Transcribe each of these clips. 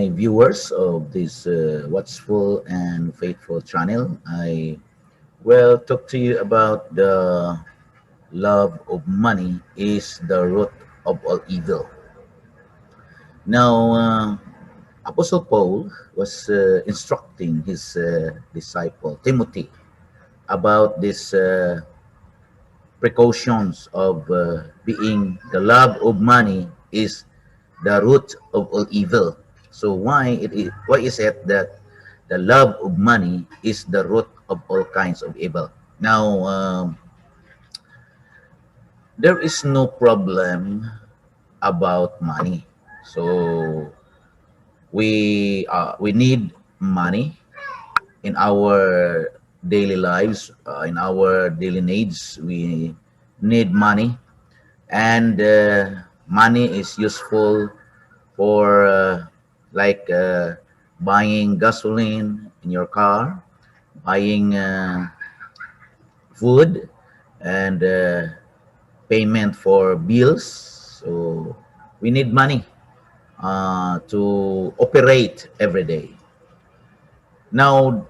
my viewers of this watchful and faithful channel. I will talk to you about the love of money is the root of all evil. Now, Apostle Paul was instructing his disciple Timothy about these precautions of being the love of money is the root of all evil. So why is it that the love of money is the root of all kinds of evil? Now, there is no problem about money. So we need money in our daily lives, in our daily needs. We need money, and money is useful for like buying gasoline in your car, buying food, and payment for bills. So we need money to operate every day. Now,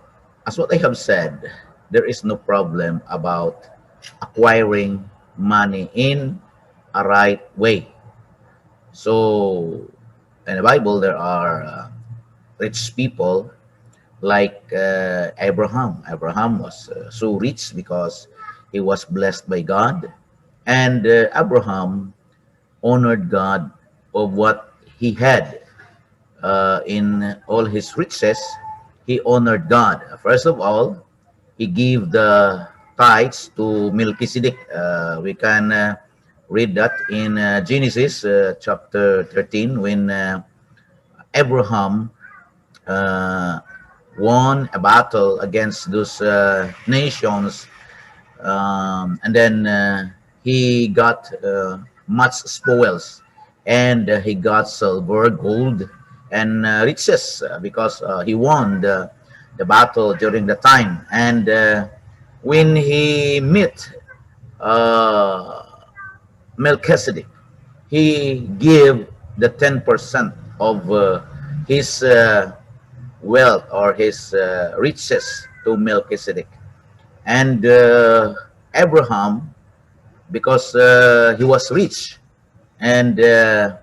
as what I have said, there is no problem about acquiring money in a right way. So, in the Bible, there are rich people like Abraham. Abraham was so rich because he was blessed by God, and Abraham honored God of what he had in all his riches. He honored God. First of all, he gave the tithes to Melchizedek. We can read that in Genesis chapter 13 when Abraham uh, won a battle against those nations, and then he got much spoils, and he got silver, gold, and riches because he won the battle during the time. And when he met uh, Melchizedek, he gave the 10% of his wealth or his riches to Melchizedek. And Abraham, because he was rich, and the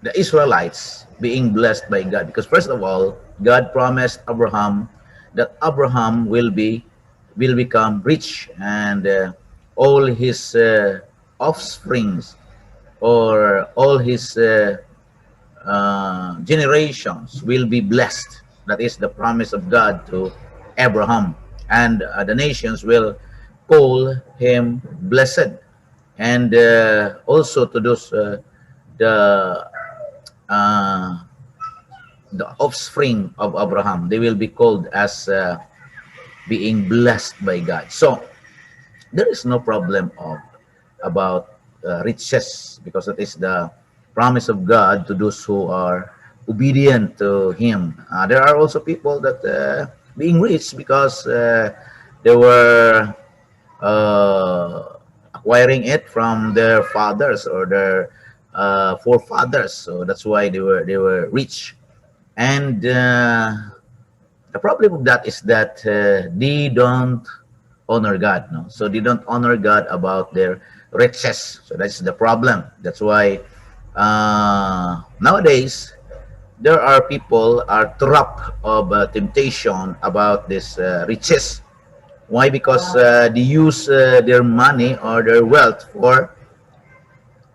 the Israelites being blessed by God, because first of all, God promised Abraham that Abraham will become rich, and all his offsprings or all his generations will be blessed. That is the promise of God to Abraham, and the nations will call him blessed, and also to those the uh, the offspring of Abraham, they will be called as being blessed by God. So there is no problem of about riches, because it is the promise of God to those who are obedient to Him. There are also people that being rich because they were acquiring it from their fathers or their forefathers. So that's why they were rich. And the problem of that is that they don't honor God. No, so they don't honor God about their riches. So that's the problem. That's why nowadays there are people are trapped of temptation about this riches. Why? Because they use their money or their wealth for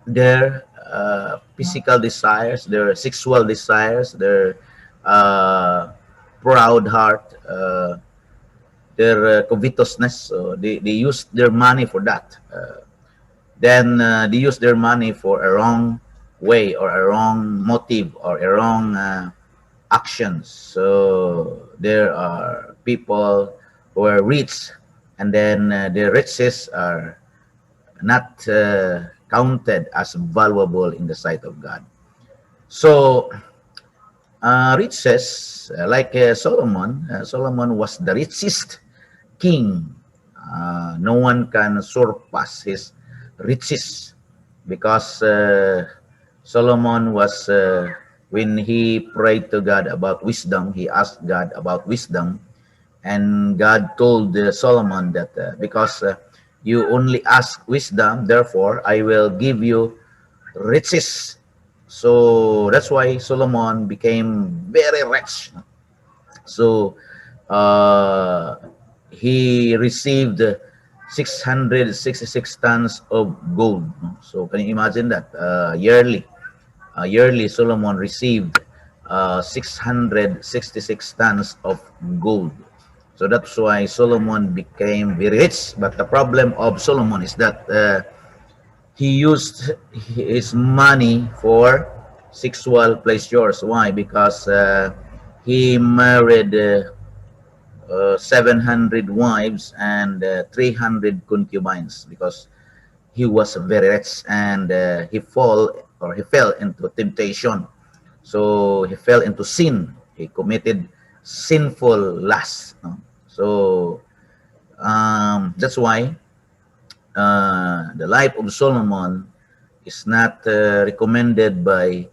their physical desires, their sexual desires, their uh, proud heart, their covetousness. So they use their money for that. Then they use their money for a wrong way or a wrong motive or a wrong actions. So there are people who are rich, and then their riches are not counted as valuable in the sight of God. So riches, like Solomon, Solomon was the richest king. No one can surpass his riches because Solomon was, when he prayed to God about wisdom, he asked God about wisdom, and God told Solomon that because you only ask wisdom, therefore I will give you riches. So that's why Solomon became very rich. So uh, he received 666 tons of gold. No? So can you imagine that yearly? Yearly, Solomon received 666 tons of gold. So that's why Solomon became very rich. But the problem of Solomon is that he used his money for sexual pleasures. Why? Because he married 700 wives and 300 concubines because he was very rich, and he fell into temptation. So he fell into sin. He committed sinful lust. No? So that's why the life of Solomon is not recommended by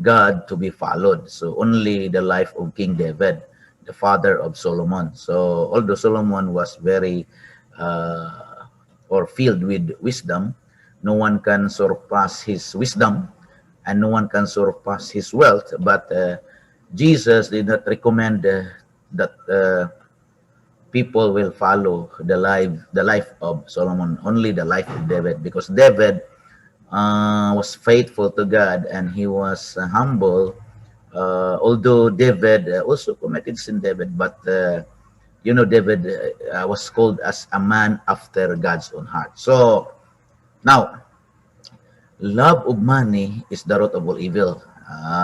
God to be followed. So only the life of King David, the father of Solomon. So although Solomon was very or filled with wisdom, no one can surpass his wisdom, and no one can surpass his wealth. But Jesus did not recommend that people will follow the life of Solomon, only the life of David, because David was faithful to God, and he was humble. Although David also committed sin, David, but David was called as a man after God's own heart. So now, love of money is the root of all evil.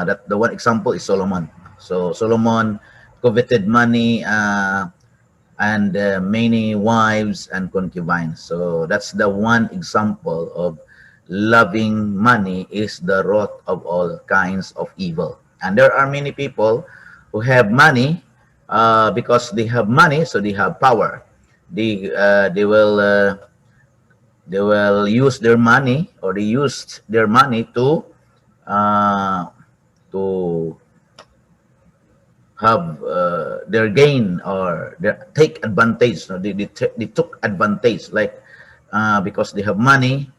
That the one example is Solomon. So Solomon coveted money and many wives and concubines. So that's the one example of loving money is the root of all kinds of evil. And there are many people who have money because they have money, so they have power. They will use their money, or they used their money uh, to have their gain, or their take advantage. No? They took advantage, like because they have money,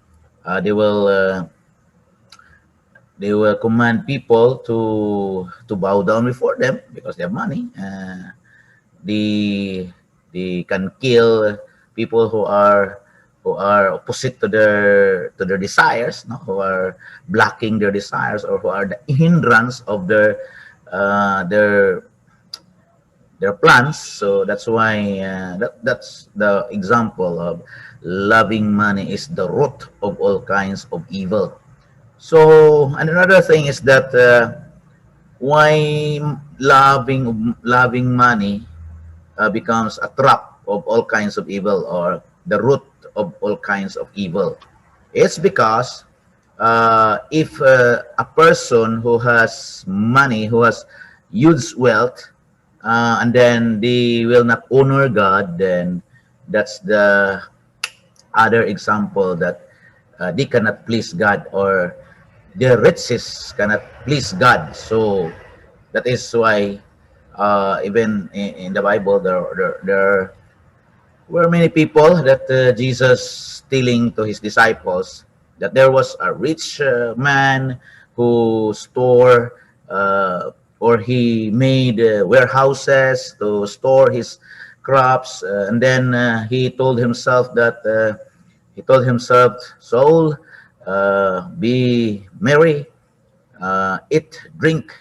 uh, they will uh, they will command people to bow down before them because they have money. They can kill people who are opposite to their desires, no? Who are blocking their desires, or who are the hindrance of their plans. So that's why that's the example of loving money is the root of all kinds of evil. So, and another thing is that why loving money becomes a trap of all kinds of evil, or the root of all kinds of evil. It's because if a person who has money, who has huge wealth, and then they will not honor God, then that's the other example that they cannot please God, or their riches cannot please God. So that is why even in the Bible there were many people that Jesus telling to his disciples that there was a rich man who store or he made warehouses to store his crops, and then he told himself, Saul, be merry, eat, drink.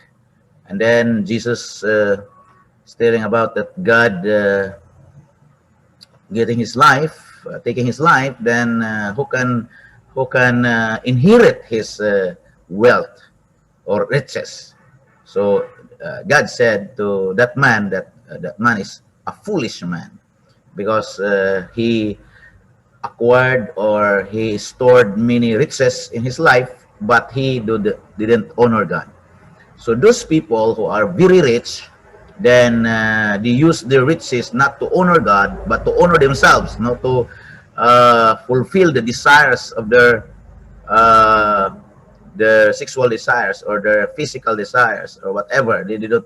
And then Jesus is telling about that God getting his life, taking his life, then who can inherit his wealth or riches? So God said to that man that man is a foolish man, because he acquired, or he stored many riches in his life, but he didn't honor God. So those people who are very rich, then they use their riches not to honor God, but to honor themselves, not to fulfill the desires of uh, their sexual desires or their physical desires or whatever, they did not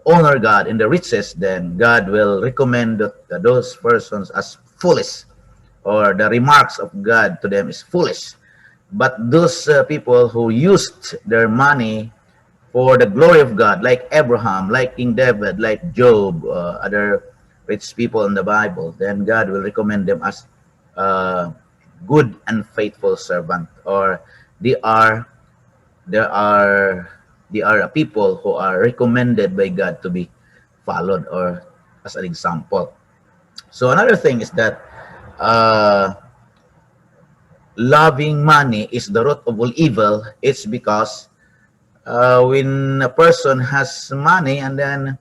honor God in the riches, then God will recommend those persons as foolish, or the remarks of God to them is foolish. But those people who used their money for the glory of God, like Abraham, like King David, like Job, other rich people in the Bible, then God will recommend them as good and faithful servant, or they are there are they are a people who are recommended by God to be followed, or as an example. So another thing is that uh, loving money is the root of all evil. It's because when a person has money and then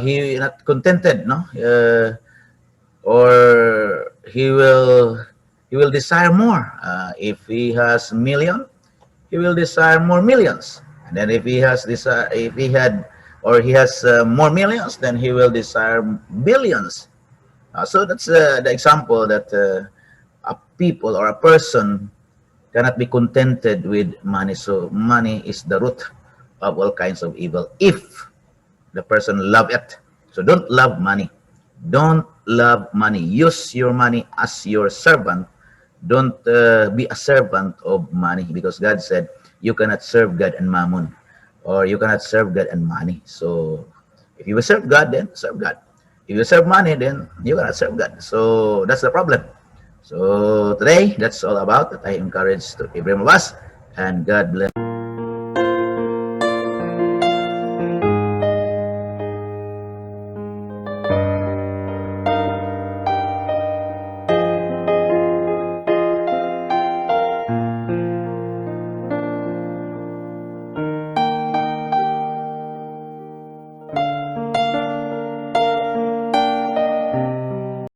he not contented, no, or he will desire more. If he has million, he will desire more millions. And then if he has this, if he had or he has more millions, then he will desire billions. So that's the example that a people or a person cannot be contented with money. So money is the root of all kinds of evil if the person love it. So don't love money. Don't love money. Use your money as your servant. Don't be a servant of money, because God said you cannot serve God and mammon, or you cannot serve God and money. So if you will serve God, then serve God. If you serve money, then you cannot serve God. So that's the problem. So today, that's all about that I encourage to every one of us, and God bless.